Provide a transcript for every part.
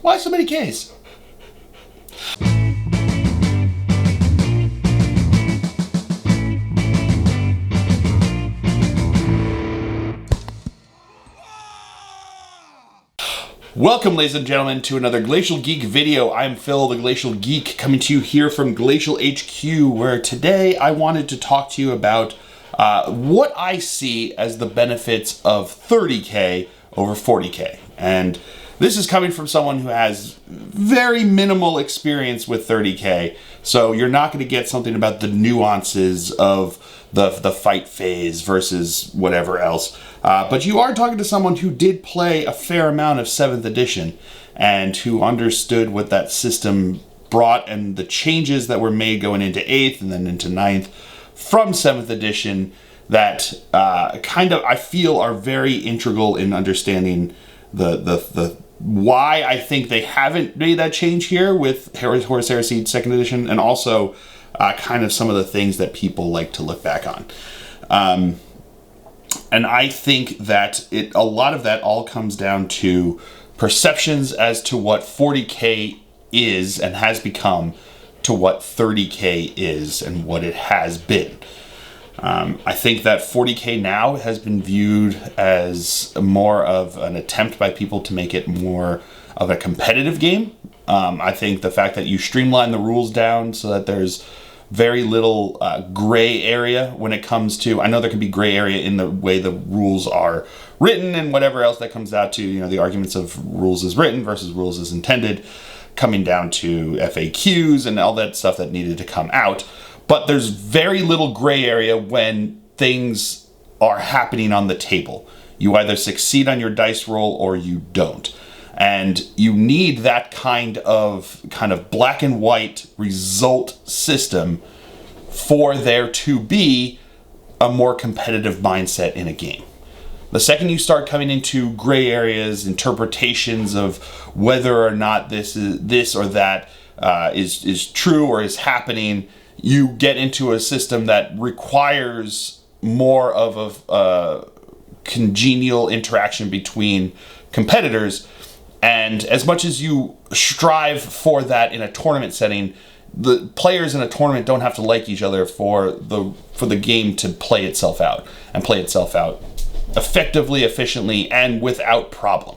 Why so many Ks? Welcome, ladies and gentlemen, to another Glacial Geek video. I'm Phil, the Glacial Geek, coming to you here from Glacial HQ, where today I wanted to talk to you about what I see as the benefits of 30K over 40K. And this is coming from someone who has very minimal experience with 30K, so you're not going to get something about the nuances of the fight phase versus whatever else. But you are talking to someone who did play a fair amount of 7th edition and who understood what that system brought and the changes that were made going into 8th and then into 9th from 7th edition that I feel are very integral in understanding the why I think they haven't made that change here with Horus Heresy 2nd edition, and also kind of some of the things that people like to look back on. And I think that a lot of that all comes down to perceptions as to what 40K is and has become to what 30K is and what it has been. I think that 40K now has been viewed as more of an attempt by people to make it more of a competitive game. I think the fact that you streamline the rules down so that there's very little gray area when it comes to, I know there can be gray area in the way the rules are written and whatever else that comes out to, you know, the arguments of rules as written versus rules as intended, coming down to FAQs and all that stuff that needed to come out. But there's very little gray area when things are happening on the table. You either succeed on your dice roll or you don't. And you need that kind of black and white result system for there to be a more competitive mindset in a game. The second you start coming into gray areas, interpretations of whether or not this or that is true or is happening, you get into a system that requires more of a congenial interaction between competitors. And as much as you strive for that in a tournament setting, the players in a tournament don't have to like each other for the game to play itself out, and play itself out effectively, efficiently, and without problem.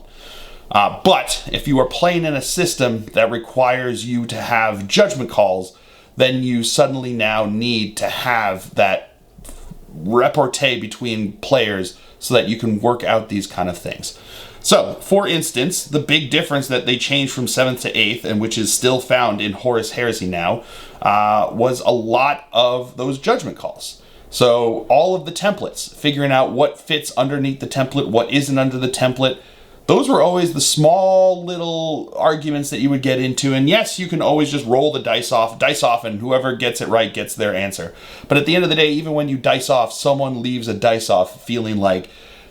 But if you are playing in a system that requires you to have judgment calls, then you suddenly now need to have that repartee between players so that you can work out these kind of things. So, for instance, the big difference that they changed from 7th to 8th, and which is still found in Horus Heresy now, was a lot of those judgment calls. So, all of the templates, figuring out what fits underneath the template, what isn't under the template, those were always the small little arguments that you would get into. And yes, you can always just roll the dice off, and whoever gets it right gets their answer. But at the end of the day, even when you dice off, someone leaves a dice off feeling like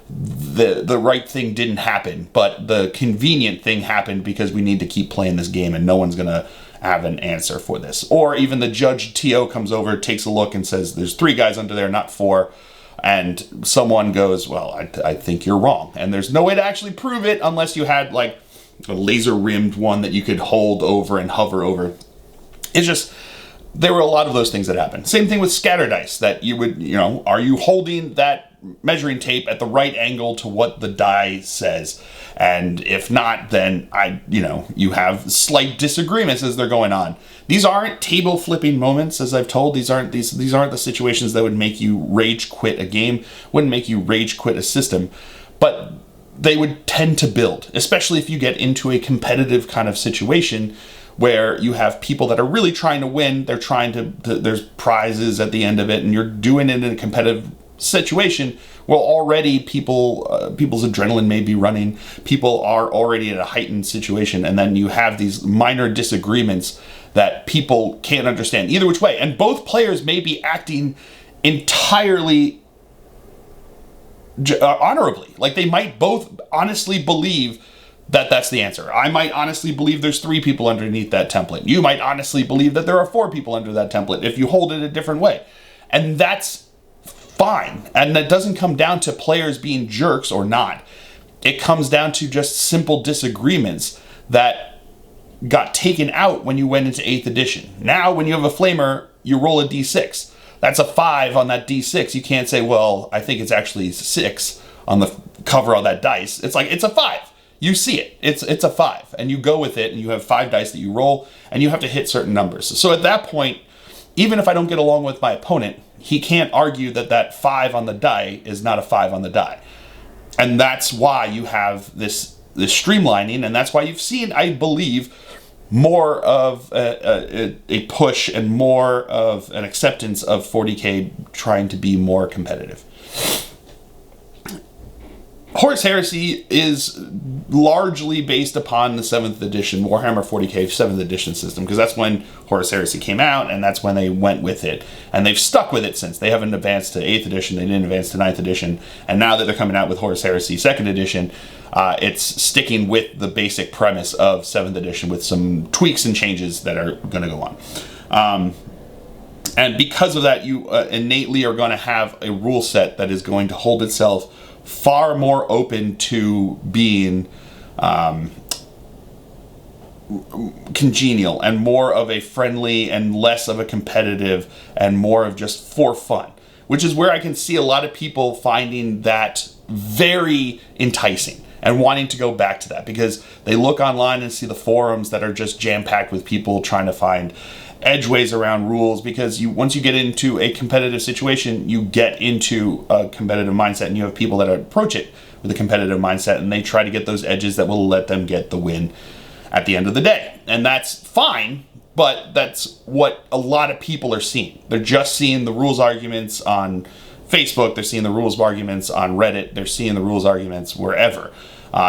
the right thing didn't happen, but the convenient thing happened because we need to keep playing this game and no one's going to have an answer for this. Or even the judge TO comes over, takes a look and says, there's 3 guys under there, not 4. And someone goes, well, I think you're wrong. And there's no way to actually prove it unless you had like a laser rimmed one that you could hold over and hover over. It's just, there were a lot of those things that happened. Same thing with scatter dice, that you would, are you holding that measuring tape at the right angle to what the die says? And if not, then you have slight disagreements as they're going on. These aren't table flipping moments, as I've told. These aren't the situations that would make you rage quit a game, wouldn't make you rage quit a system, but they would tend to build, especially if you get into a competitive kind of situation where you have people that are really trying to win. They're trying to there's prizes at the end of it, and you're doing it in a competitive situation. Well, already people's adrenaline may be running. People are already in a heightened situation, and then you have these minor disagreements that people can't understand either which way. And both players may be acting entirely honorably. Like, they might both honestly believe that that's the answer. I might honestly believe there's 3 people underneath that template. You might honestly believe that there are 4 people under that template if you hold it a different way. And that's fine. And that doesn't come down to players being jerks or not. It comes down to just simple disagreements that got taken out when you went into 8th edition. Now, when you have a flamer, you roll a d6. That's a 5 on that d6. You can't say, well, I think it's actually 6 on the cover of that dice. It's like, it's a 5. You see it. It's a 5. And you go with it, and you have 5 dice that you roll, and you have to hit certain numbers. So at that point, even if I don't get along with my opponent, he can't argue that that 5 on the die is not a 5 on the die. And that's why you have this streamlining, and that's why you've seen, I believe, more of a push and more of an acceptance of 40K trying to be more competitive. Horus Heresy is largely based upon the 7th edition, Warhammer 40K 7th edition system, because that's when Horus Heresy came out, and that's when they went with it. And they've stuck with it since. They haven't advanced to 8th edition, they didn't advance to 9th edition, and now that they're coming out with Horus Heresy 2nd edition, it's sticking with the basic premise of 7th edition with some tweaks and changes that are going to go on. And because of that, you innately are going to have a rule set that is going to hold itself far more open to being congenial and more of a friendly and less of a competitive and more of just for fun, which is where I can see a lot of people finding that very enticing and wanting to go back to that, because they look online and see the forums that are just jam-packed with people trying to find edgeways around rules, because once you get into a competitive situation, you get into a competitive mindset, and you have people that approach it with a competitive mindset, and they try to get those edges that will let them get the win at the end of the day. And that's fine, but that's what a lot of people are seeing. They're just seeing the rules arguments on Facebook, they're seeing the rules arguments on Reddit, they're seeing the rules arguments wherever.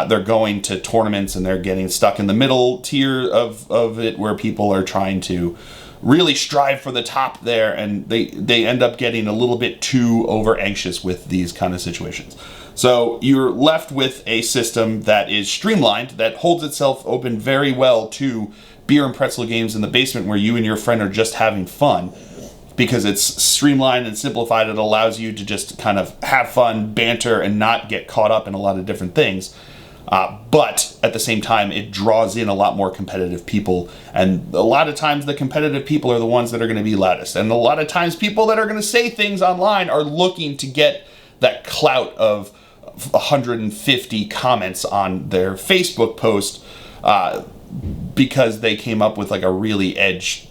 They're going to tournaments and they're getting stuck in the middle tier of it, where people are trying to really strive for the top there, and they end up getting a little bit too over anxious with these kind of situations. So you're left with a system that is streamlined, that holds itself open very well to beer and pretzel games in the basement where you and your friend are just having fun. Because it's streamlined and simplified, it allows you to just kind of have fun, banter, and not get caught up in a lot of different things. But at the same time, it draws in a lot more competitive people. And a lot of times the competitive people are the ones that are going to be loudest. And a lot of times people that are going to say things online are looking to get that clout of 150 comments on their Facebook post because they came up with like a really edgy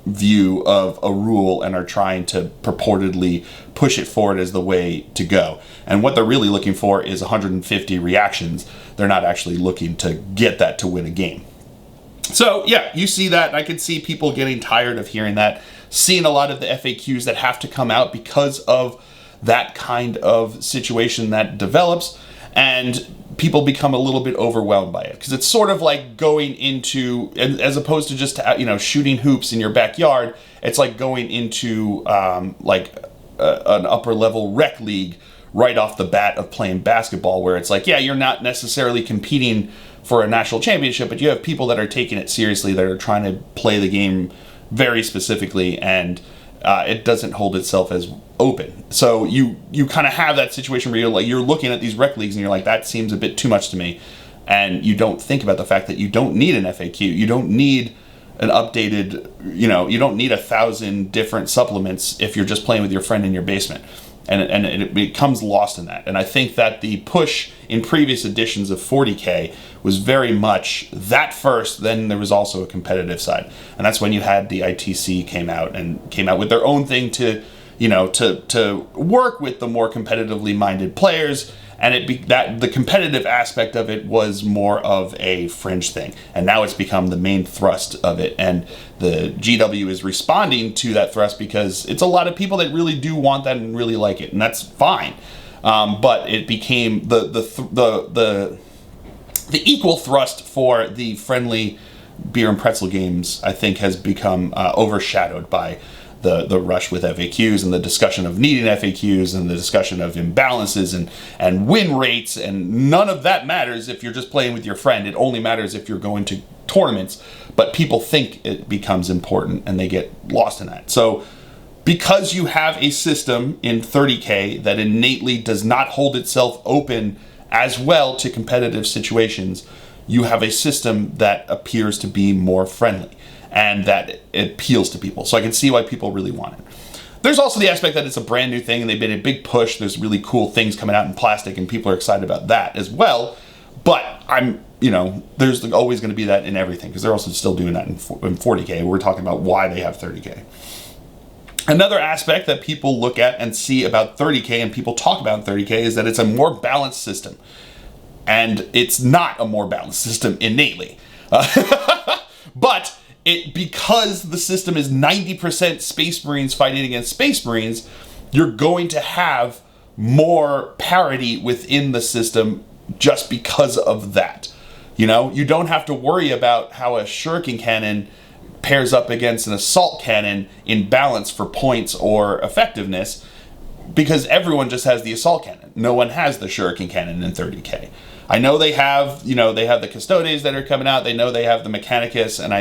view of a rule and are trying to purportedly push it forward as the way to go. And what they're really looking for is 150 reactions. They're not actually looking to get that to win a game. So yeah, you see that, and I could see people getting tired of hearing that, seeing a lot of the FAQs that have to come out because of that kind of situation that develops, and people become a little bit overwhelmed by it, because it's sort of like going into, as opposed to just shooting hoops in your backyard, it's like going into an upper level rec league right off the bat of playing basketball, where it's like, yeah, you're not necessarily competing for a national championship, but you have people that are taking it seriously, that are trying to play the game very specifically, and it doesn't hold itself as open. So you kind of have that situation where you're looking at these rec leagues and you're like, that seems a bit too much to me. And you don't think about the fact that you don't need an FAQ. You don't need an updated, you don't need 1,000 different supplements if you're just playing with your friend in your basement. And it becomes lost in that. And I think that the push in previous editions of 40K was very much that first, then there was also a competitive side. And that's when you had the ITC came out with their own thing to work with the more competitively minded players. And the competitive aspect of it was more of a fringe thing. And now it's become the main thrust of it. And the GW is responding to that thrust, because it's a lot of people that really do want that and really like it. And that's fine. But it became the equal thrust for the friendly beer and pretzel games, I think, has become overshadowed by the rush with FAQs and the discussion of needing FAQs and the discussion of imbalances and win rates, and none of that matters if you're just playing with your friend. It only matters if you're going to tournaments, but people think it becomes important and they get lost in that. So because you have a system in 30K that innately does not hold itself open as well to competitive situations, you have a system that appears to be more friendly and that it appeals to people. So I can see why people really want it. There's also the aspect that it's a brand new thing and they've made a big push. There's really cool things coming out in plastic and people are excited about that as well. But there's always going to be that in everything because they're also still doing that in 40K. We're talking about why they have 30K. Another aspect that people look at and see about 30K and people talk about 30K is that it's a more balanced system. And it's not a more balanced system innately. But because the system is 90% Space Marines fighting against Space Marines, you're going to have more parity within the system just because of that. You don't have to worry about how a shuriken cannon pairs up against an assault cannon in balance for points or effectiveness because everyone just has the assault cannon. No one has the shuriken cannon in 30K. I know they have the Custodes that are coming out. They know they have the Mechanicus, and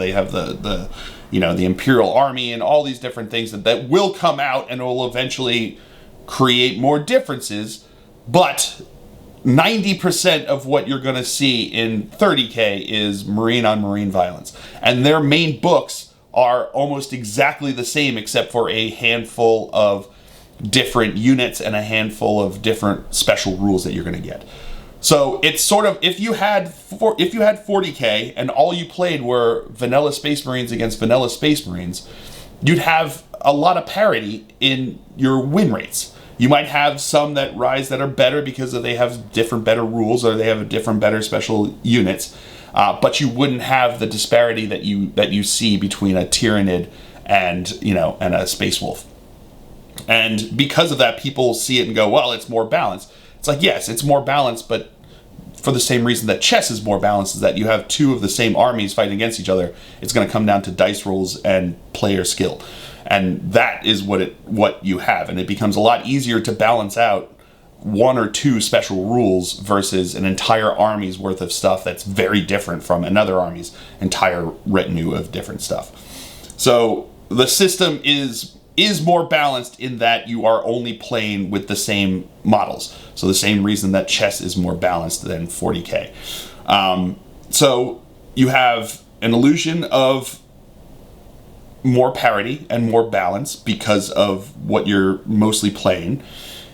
they have the Imperial Army and all these different things that will come out and will eventually create more differences. But 90% of what you're going to see in 30K is Marine on Marine violence, and their main books are almost exactly the same, except for a handful of different units and a handful of different special rules that you're going to get. So it's sort of, if you had 40K and all you played were vanilla Space Marines against vanilla Space Marines, you'd have a lot of parity in your win rates. You might have some that rise that are better because they have different better rules or they have different better special units, but you wouldn't have the disparity that you see between a Tyranid and a Space Wolf. And because of that, people see it and go, well, it's more balanced. It's like, yes, it's more balanced, but for the same reason that chess is more balanced, is that you have two of the same armies fighting against each other. It's going to come down to dice rolls and player skill. And that is what you have. And it becomes a lot easier to balance out one or two special rules versus an entire army's worth of stuff that's very different from another army's entire retinue of different stuff. So the system is more balanced in that you are only playing with the same models. So the same reason that chess is more balanced than 40K. So you have an illusion of more parity and more balance because of what you're mostly playing.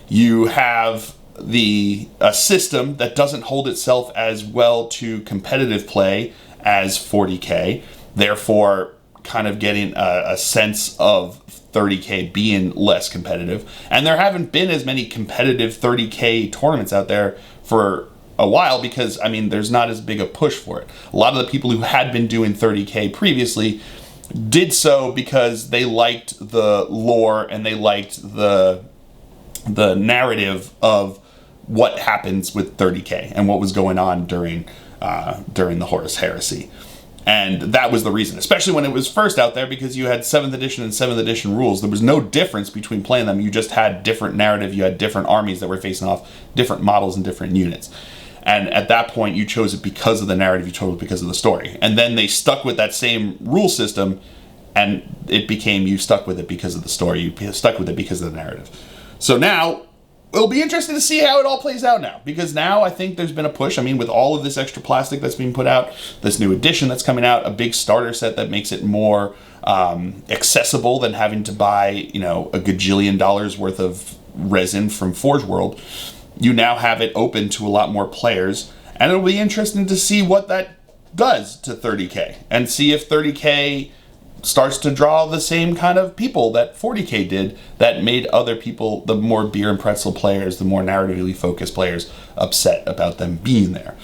You have a system that doesn't hold itself as well to competitive play as 40K, therefore kind of getting a sense of 30K being less competitive. And there haven't been as many competitive 30K tournaments out there for a while because, there's not as big a push for it. A lot of the people who had been doing 30K previously did so because they liked the lore and they liked the narrative of what happens with 30K and what was going on during the Horus Heresy. And that was the reason, especially when it was first out there, because you had 7th edition and 7th edition rules. There was no difference between playing them. You just had different narrative. You had different armies that were facing off, different models and different units. And at that point, you chose it because of the narrative. You chose it because of the story. And then they stuck with that same rule system, and it became you stuck with it because of the story. You stuck with it because of the narrative. So now, it'll be interesting to see how it all plays out now, because now I think there's been a push. With all of this extra plastic that's being put out, this new edition that's coming out, a big starter set that makes it more accessible than having to buy, a gajillion dollars worth of resin from Forge World. You now have it open to a lot more players, and it'll be interesting to see what that does to 30K and see if 30K starts to draw the same kind of people that 40K did, that made other people, the more beer and pretzel players, the more narratively focused players, upset about them being there.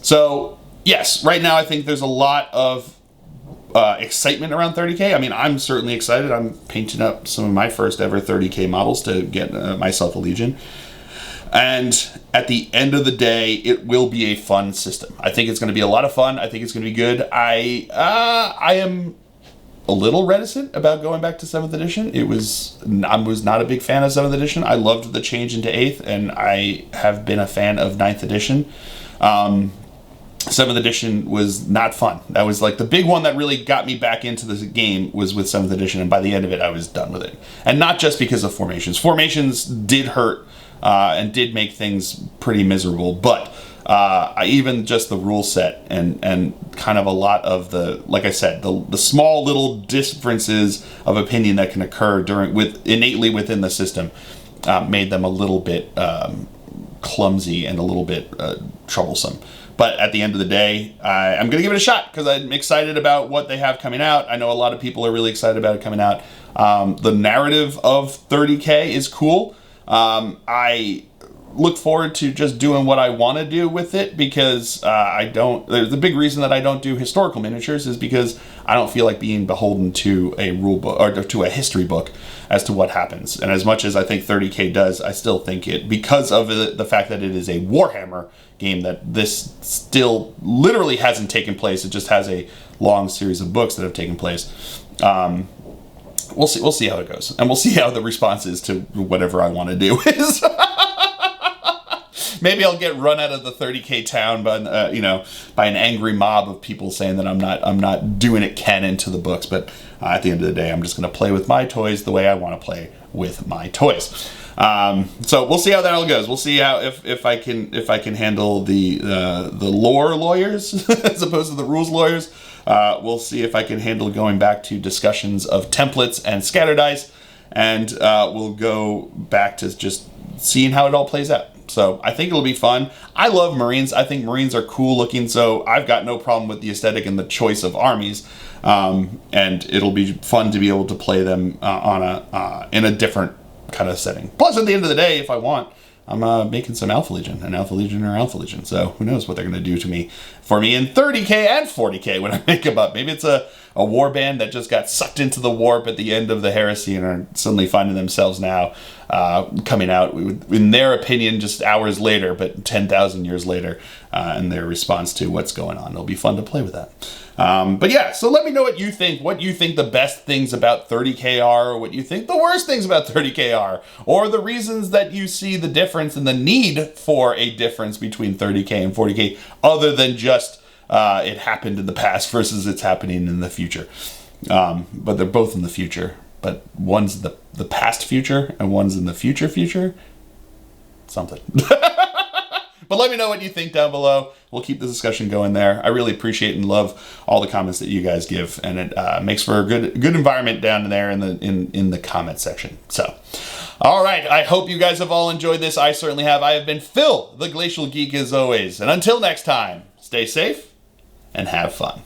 So yes, right now I think there's a lot of excitement around 30K. I'm certainly excited. I'm painting up some of my first ever 30K models to get myself a Legion. And at the end of the day, it will be a fun system. I think it's going to be a lot of fun. I think it's going to be good. I am a little reticent about going back to 7th edition. I was not a big fan of 7th edition. I loved the change into 8th, and I have been a fan of 9th edition. 7th edition was not fun. That was like the big one that really got me back into the game was with 7th edition, and by the end of it, I was done with it. And not just because of formations. Formations did hurt and did make things pretty miserable, but even just the rule set and kind of a lot of the, like I said, the small little differences of opinion that can occur innately within the system made them a little bit clumsy and a little bit troublesome. But at the end of the day, I'm going to give it a shot because I'm excited about what they have coming out. I know a lot of people are really excited about it coming out. The narrative of 30K is cool. I look forward to just doing what I want to do with it because the big reason that I don't do historical miniatures is because I don't feel like being beholden to a rule book or to a history book as to what happens. And as much as I think 30K does, I still think it, because of the fact that it is a Warhammer game, that this still literally hasn't taken place. It just has a long series of books that have taken place. We'll see how it goes, and we'll see how the response is to whatever I want to do is. Maybe I'll get run out of the 30K town by by an angry mob of people saying that I'm not doing it canon to the books. But at the end of the day, I'm just going to play with my toys the way I want to play with my toys. So we'll see how that all goes. We'll see how if I can handle the lore lawyers as opposed to the rules lawyers. We'll see if I can handle going back to discussions of templates and scatter dice, and we'll go back to just seeing how it all plays out. So I think it'll be fun. I love Marines. I think Marines are cool looking, so I've got no problem with the aesthetic and the choice of armies. And it'll be fun to be able to play them in a different kind of setting. Plus, at the end of the day, if I want, I'm making some Alpha Legion, an Alpha Legion or Alpha Legion. So who knows what they're going to do to me for me in 30K and 40K when I make them up. Maybe it's a war band that just got sucked into the warp at the end of the Heresy and are suddenly finding themselves now coming out, in their opinion, just hours later, but 10,000 years later, in their response to what's going on. It'll be fun to play with that. But yeah, so let me know what you think the best things about 30K are, or what you think the worst things about 30K are, or the reasons that you see the difference and the need for a difference between 30K and 40K, other than just it happened in the past versus it's happening in the future. But they're both in the future, but one's the past future and one's in the future. Something. But let me know what you think down below. We'll keep the discussion going there. I really appreciate and love all the comments that you guys give, and it makes for a good environment down there in the comment section. So, all right. I hope you guys have all enjoyed this. I certainly have. I have been Phil, the Glacial Geek, as always. And until next time, stay safe and have fun.